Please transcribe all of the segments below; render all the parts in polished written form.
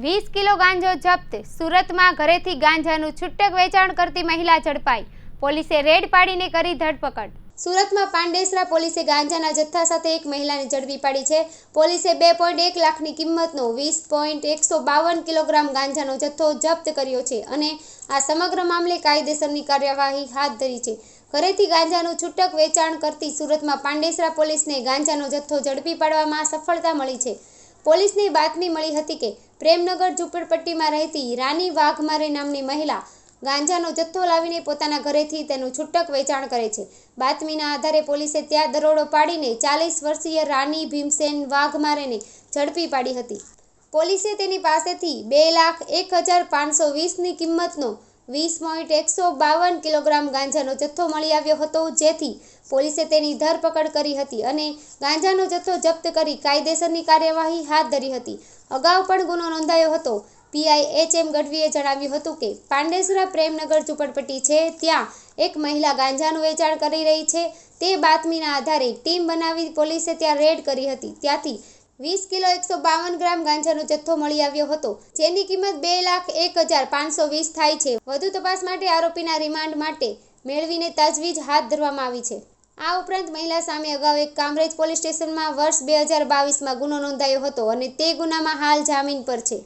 20 kilo ગાંજો જપ્ત। સુરતમાં ઘરેથી ગાંજાનું છૂટક વેચાણ કરતી મહિલા ઝડપાઈ। પોલીસે રેડ પાડીને કરી ધરપકડ। સુરતમાં પાંડેસરા પોલીસે ગાંજાના જથ્થા સાથે એક મહિલાને ઝડપી પાડી છે। પોલીસે 2.1 લાખની કિંમતનો 20.152 કિલોગ્રામ ગાંજાનો જથ્થો જપ્ત કર્યો છે અને આ સમગ્ર મામલે કાયદેસરની કાર્યવાહી હાથ ધરી છે। ઘરેથી ગાંજાનું છૂટક વેચાણ કરતી સુરતમાં પાંડેસરા પોલીસને ગાંજાનો જથ્થો ઝડપી પાડવામાં સફળતા મળી છે। પોલીસને બાતમી મળી હતી કે પ્રેમનગર ઝૂંપડપટ્ટીમાં રહેતી રાની વાઘમારે નામની મહિલા ગાંજાનો જથ્થો લાવીને પોતાના ઘરેથી તેનું છૂટક વેચાણ કરે છે। બાતમીના આધારે પોલીસે ત્યાં દરોડો પાડીને 40 વર્ષીય રાની ભીમસેન વાઘમારેને ઝડપી પાડી હતી। પોલીસે તેની પાસેથી 2,01,520ની કિંમતનો 20.152 કિલોગ્રામ ગાંજાનો જથ્થો મળી આવ્યો હતો, જેથી પોલીસે તેની ધરપકડ કરી હતી અને ગાંજાનો જથ્થો જપ્ત કરી કાયદેસરની કાર્યવાહી હાથ ધરી હતી। અગાઉ પણ ગુનો નોંધાયો હતો। પીઆઈ એચ.એમ. ગઢવીએ જણાવ્યું હતું કે પાંડેસરા પ્રેમનગર ઝૂંપડપટ્ટી છે, ત્યાં એક મહિલા ગાંજાનું વેચાણ કરી રહી છે। તે બાતમીના આધારે ટીમ બનાવી પોલીસે ત્યાં રેડ કરી હતી। ત્યાંથી 20 કિલો 152 ગ્રામ ગાંજાનો જથ્થો મળી આવ્યો હતો, જેની કિંમત 2,01,520 થાય છે। વધુ તપાસ માટે આરોપીના રિમાન્ડ માટે મેળવીને તજવીજ હાથ ધરવામાં આવી છે। આ ઉપરાંત મહિલા સામે અગાઉ એક કામરેજ પોલીસ સ્ટેશનમાં વર્ષ 2022માં ગુનો નોંધાયો હતો અને તે ગુનામાં હાલ જામીન પર છે।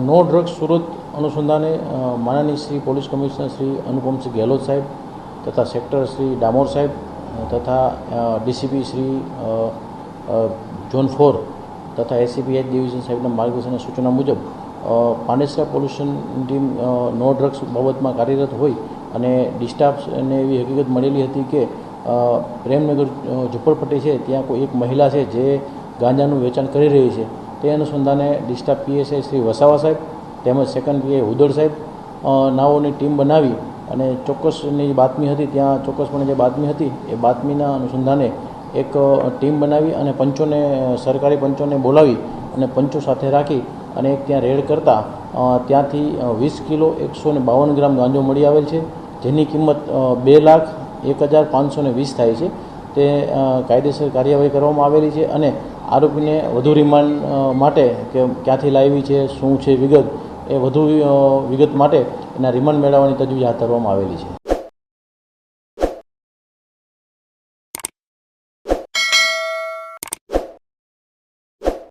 નો ડ્રગ્સ સુરત અનુસંધાને માનનીય શ્રી પોલીસ કમિશનર શ્રી અનુપમસિંહ ગેહલોત સાહેબ તથા સેક્ટર શ્રી ડામોર સાહેબ તથા ડીસીપી શ્રી ઝોન 4 તથા એસીપી એચ ડિવિઝન સાહેબના માર્ગદર્શન અને સૂચના મુજબ પાંડેસરા પોલ્યુશન ટીમ નો ડ્રગ્સ બાબતમાં કાર્યરત હોય અને ડિસ્ટાફને એવી હકીકત મળેલી હતી કે પ્રેમનગર ઝૂંપડપટ્ટી છે, ત્યાં કોઈ એક મહિલા છે જે ગાંજાનું વેચાણ કરી રહી છે। તે અનુસંધાને ડિસ્ટાફ પીએસઆઈ શ્રી વસાવા સાહેબ તેમજ સેકન્ડ પીઆઈ હુદડ સાહેબ નાઓની ટીમ બનાવી અને ચોક્કસની બાતમી હતી, ત્યાં ચોક્કસપણે જે બાતમી હતી એ બાતમીના અનુસંધાને એક ટીમ બનાવી અને પંચોને સરકારી પંચોને બોલાવી અને પંચો સાથે રાખી અને એક ત્યાં રેડ કરતાં ત્યાંથી 20 કિલો 152 ગ્રામ ગાંજો મળી આવેલ છે, જેની કિંમત 2,01,520 થાય છે। તે કાયદેસર કાર્યવાહી કરવામાં આવેલી છે અને આરોપીને વધુ રિમાન્ડ માટે કે ક્યાંથી લાવી છે, શું છે વિગત, એ વધુ વિગત માટે એના રિમાન્ડ મેળવવાની તજવીજ હાથ ધરવામાં આવેલી છે।